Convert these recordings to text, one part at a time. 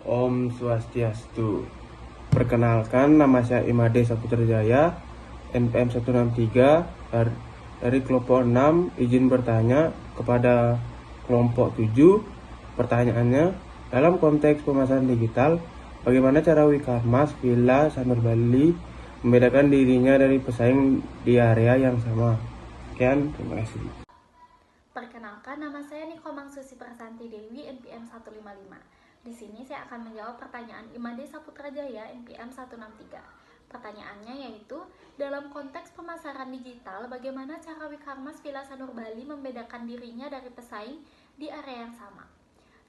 Om Swastiastu. Perkenalkan, nama saya Imade Saputra Jaya, NPM 163 dari kelompok 6. Izin bertanya kepada kelompok 7. Pertanyaannya, dalam konteks pemasaran digital, bagaimana cara Wikarmas Villa Sanur Bali membedakan dirinya dari pesaing di area yang sama? Sekian, terima kasih. Perkenalkan, nama saya Nikomang Susi Prasanti Dewi, NPM 155. Di sini saya akan menjawab pertanyaan Imade Saputra Jaya, NPM 163. Pertanyaannya yaitu, dalam konteks pemasaran digital, bagaimana cara Wikarmas Villa Sanur Bali membedakan dirinya dari pesaing di area yang sama?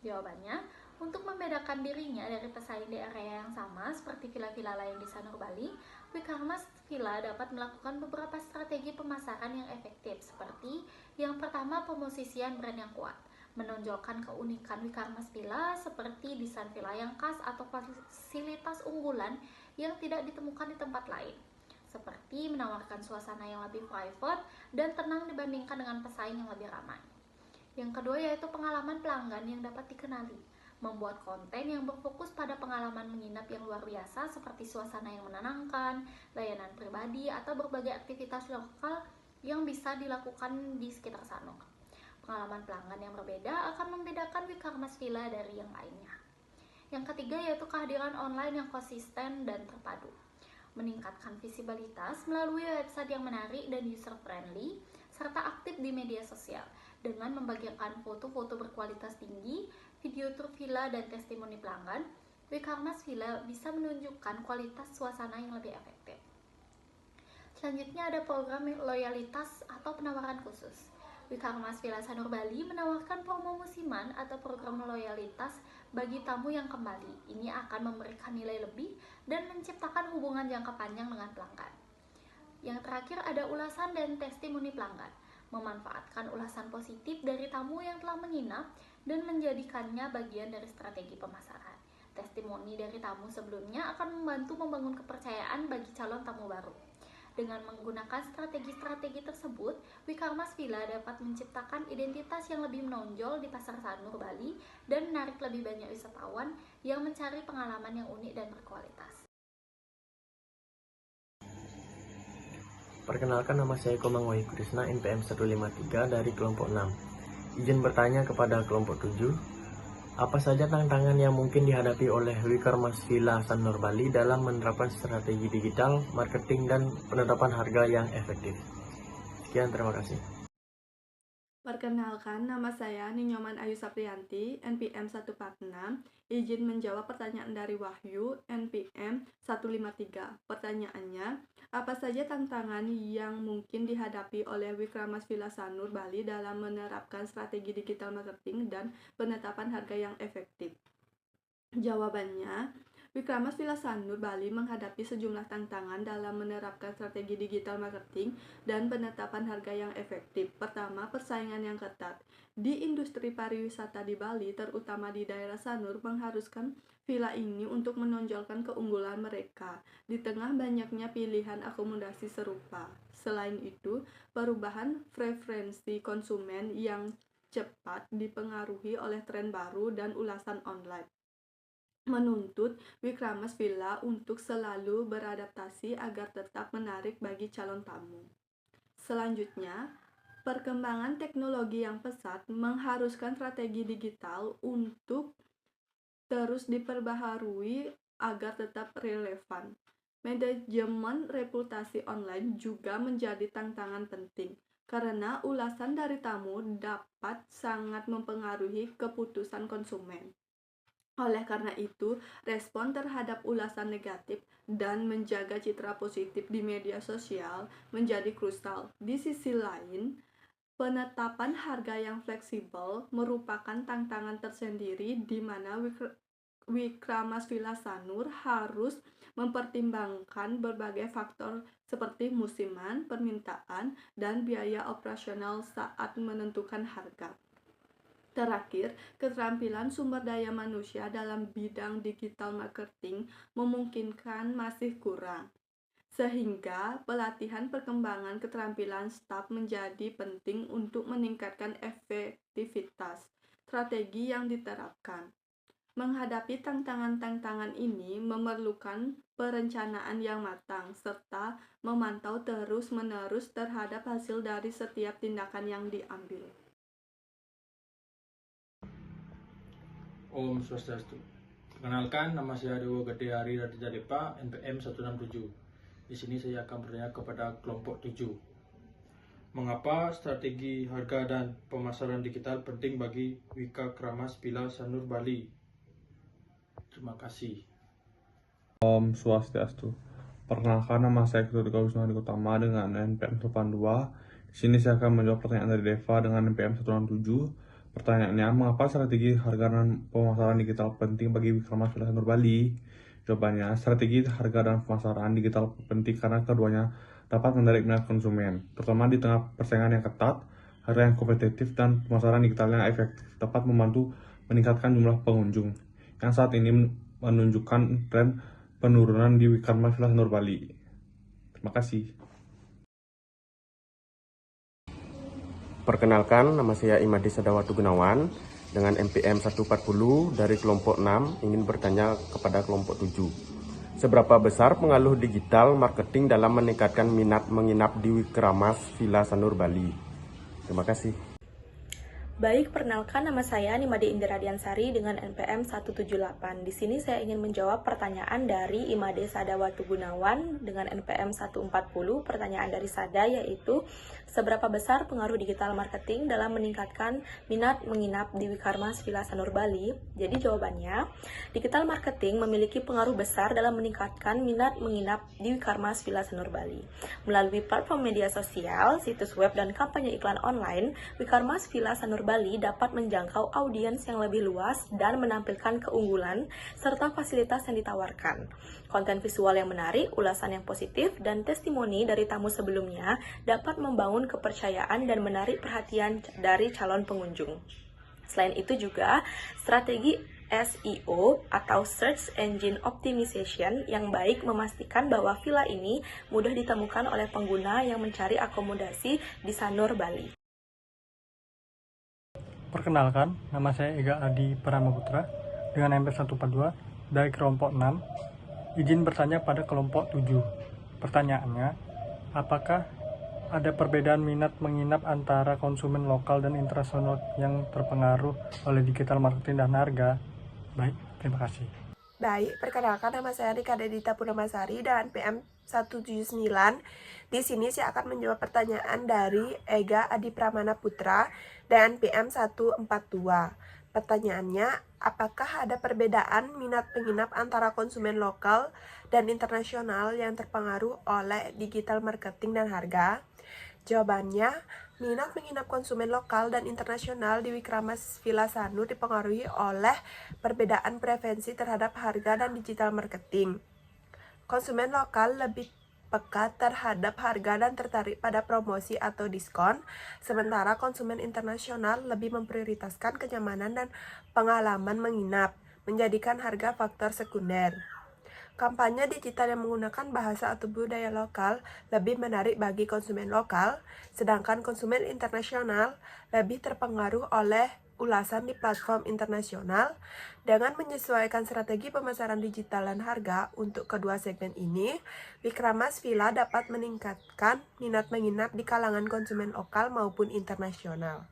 Jawabannya, untuk membedakan dirinya dari pesaing di area yang sama seperti villa-villa lain di Sanur Bali, Wikarmas Villa dapat melakukan beberapa strategi pemasaran yang efektif seperti yang pertama, pemosisian brand yang kuat, menonjolkan keunikan Wikarmas Villa seperti desain villa yang khas atau fasilitas unggulan yang tidak ditemukan di tempat lain, seperti menawarkan suasana yang lebih private dan tenang dibandingkan dengan pesaing yang lebih ramai. Yang kedua yaitu pengalaman pelanggan yang dapat dikenali, membuat konten yang berfokus pada pengalaman menginap yang luar biasa seperti suasana yang menenangkan, layanan pribadi, atau berbagai aktivitas lokal yang bisa dilakukan di sekitar Sanur. Pengalaman pelanggan yang berbeda akan membedakan Wikarmas Villa dari yang lainnya. Yang ketiga yaitu kehadiran online yang konsisten dan terpadu, meningkatkan visibilitas melalui website yang menarik dan user friendly, serta aktif di media sosial dengan membagikan foto-foto berkualitas tinggi, video tur villa dan testimoni pelanggan. Wikarmas Villa bisa menunjukkan kualitas suasana yang lebih efektif. Selanjutnya ada program loyalitas atau penawaran khusus. Wikarmas Villa Sanur Bali menawarkan promo musiman atau program loyalitas bagi tamu yang kembali. Ini akan memberikan nilai lebih dan menciptakan hubungan jangka panjang dengan pelanggan. Yang terakhir ada ulasan dan testimoni pelanggan, memanfaatkan ulasan positif dari tamu yang telah menginap dan menjadikannya bagian dari strategi pemasaran. Testimoni dari tamu sebelumnya akan membantu membangun kepercayaan bagi calon tamu baru. Dengan menggunakan strategi-strategi tersebut, Wikarmas Villa dapat menciptakan identitas yang lebih menonjol di pasar Sanur Bali dan menarik lebih banyak wisatawan yang mencari pengalaman yang unik dan berkualitas. Perkenalkan, nama saya Komang Wahyu Krisna, NPM 153 dari kelompok 6. Izin bertanya kepada kelompok 7, apa saja tantangan yang mungkin dihadapi oleh Wikarmas Villa Sanur Bali dalam menerapkan strategi digital, marketing, dan penetapan harga yang efektif? Sekian, terima kasih. Perkenalkan, nama saya Ninyoman Ayu Saprianti, NPM 146. Izin menjawab pertanyaan dari Wahyu, NPM 153. Pertanyaannya, apa saja tantangan yang mungkin dihadapi oleh Wikarmas Villa Sanur Bali dalam menerapkan strategi digital marketing dan penetapan harga yang efektif? Jawabannya, Wikarmas Villa Sanur Bali menghadapi sejumlah tantangan dalam menerapkan strategi digital marketing dan penetapan harga yang efektif. Pertama, persaingan yang ketat. Di industri pariwisata di Bali, terutama di daerah Sanur, mengharuskan villa ini untuk menonjolkan keunggulan mereka di tengah banyaknya pilihan akomodasi serupa. Selain itu, perubahan preferensi konsumen yang cepat dipengaruhi oleh tren baru dan ulasan online menuntut Wikarmas Villa untuk selalu beradaptasi agar tetap menarik bagi calon tamu. Selanjutnya, perkembangan teknologi yang pesat mengharuskan strategi digital untuk terus diperbaharui agar tetap relevan. Manajemen reputasi online juga menjadi tantangan penting, karena ulasan dari tamu dapat sangat mempengaruhi keputusan konsumen. Oleh karena itu, respon terhadap ulasan negatif dan menjaga citra positif di media sosial menjadi krusial. Di sisi lain, penetapan harga yang fleksibel merupakan tantangan tersendiri di mana Wikarmas Villa Sanur harus mempertimbangkan berbagai faktor seperti musiman, permintaan, dan biaya operasional saat menentukan harga. Terakhir, keterampilan sumber daya manusia dalam bidang digital marketing memungkinkan masih kurang, sehingga pelatihan perkembangan keterampilan staf menjadi penting untuk meningkatkan efektivitas strategi yang diterapkan. Menghadapi tantangan-tantangan ini memerlukan perencanaan yang matang serta memantau terus-menerus terhadap hasil dari setiap tindakan yang diambil. Om Swastiastu. Perkenalkan, nama saya Dewa Gede Hari Raditya Depa, NPM 167. Di sini saya akan bertanya kepada kelompok 7. Mengapa strategi harga dan pemasaran digital penting bagi Wika Kramas Villa Sanur Bali? Terima kasih. Om Swastiastu. Perkenalkan, nama saya Ketua Wisnu Hadi Utama dengan NPM 82. Di sini saya akan menjawab pertanyaan dari Deva dengan NPM 167. Pertanyaannya, mengapa strategi harga dan pemasaran digital penting bagi Wikramas Villa Sanur Bali? Jawabannya, strategi harga dan pemasaran digital penting karena keduanya dapat menarik minat konsumen, terutama di tengah persaingan yang ketat. Harga yang kompetitif dan pemasaran digital yang efektif dapat membantu meningkatkan jumlah pengunjung yang saat ini menunjukkan tren penurunan di Wikramas Villa Sanur Bali. Terima kasih. Perkenalkan, nama saya Imade Sadawatu Gunawan dengan NPM 140 dari kelompok 6 ingin bertanya kepada kelompok 7. Seberapa besar pengaruh digital marketing dalam meningkatkan minat menginap di Wikramas Villa Sanur Bali? Terima kasih. Baik, perkenalkan nama saya Nimade Indra Diansari dengan NPM 178. Di sini saya ingin menjawab pertanyaan dari Imade Sadawatu Gunawan dengan NPM 140. Pertanyaan dari Sada yaitu, seberapa besar pengaruh digital marketing dalam meningkatkan minat menginap di Wikramas Villa Sanur Bali? Jadi jawabannya, digital marketing memiliki pengaruh besar dalam meningkatkan minat menginap di Wikramas Villa Sanur Bali. Melalui platform media sosial, situs web, dan kampanye iklan online, Wikramas Villa Sanur Bali dapat menjangkau audiens yang lebih luas dan menampilkan keunggulan serta fasilitas yang ditawarkan. Konten visual yang menarik, ulasan yang positif, dan testimoni dari tamu sebelumnya dapat membangun kepercayaan dan menarik perhatian dari calon pengunjung. Selain itu juga, strategi SEO atau Search Engine Optimization yang baik memastikan bahwa villa ini mudah ditemukan oleh pengguna yang mencari akomodasi di Sanur Bali. Perkenalkan, nama saya Ega Adi Pramaputra dengan NPM 142 dari kelompok 6. Izin bertanya pada kelompok 7. Pertanyaannya, apakah ada perbedaan minat menginap antara konsumen lokal dan internasional yang terpengaruh oleh digital marketing dan harga? Baik, terima kasih. Baik, perkenalkan nama saya Rika Dedita Purnamasari dan PM 179. Di sini saya akan menjawab pertanyaan dari Ega Adi Pramana Putra dan PM 142. Pertanyaannya, apakah ada perbedaan minat penginap antara konsumen lokal dan internasional yang terpengaruh oleh digital marketing dan harga? Jawabannya, minat menginap konsumen lokal dan internasional di Wikramas Villa Sanur dipengaruhi oleh perbedaan preferensi terhadap harga dan digital marketing. Konsumen lokal lebih peka terhadap harga dan tertarik pada promosi atau diskon, sementara konsumen internasional lebih memprioritaskan kenyamanan dan pengalaman menginap, menjadikan harga faktor sekunder. Kampanye digital yang menggunakan bahasa atau budaya lokal lebih menarik bagi konsumen lokal, sedangkan konsumen internasional lebih terpengaruh oleh ulasan di platform internasional. Dengan menyesuaikan strategi pemasaran digital dan harga untuk kedua segmen ini, Wikramas Villa dapat meningkatkan minat menginap di kalangan konsumen lokal maupun internasional.